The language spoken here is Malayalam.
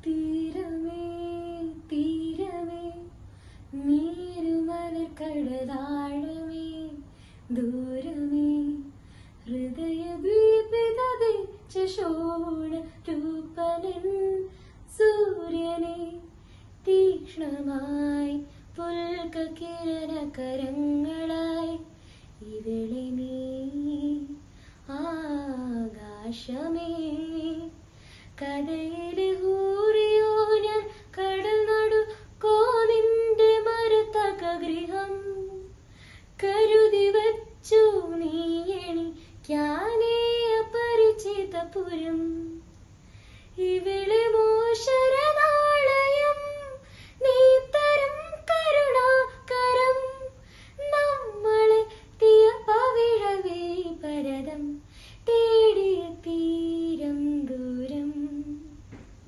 തീരമേ തീരമേ നീരുമലർ കടലാഴമേ ദൂരമേ ഹൃദയദീപിതദിച്ച ശോണ രൂപനൻ സൂര്യനെ തീക്ഷ്ണമായി പുൽകിരണ കരങ്ങളായി ഇവളെ നീ ആകാശമേ കഥയിലെ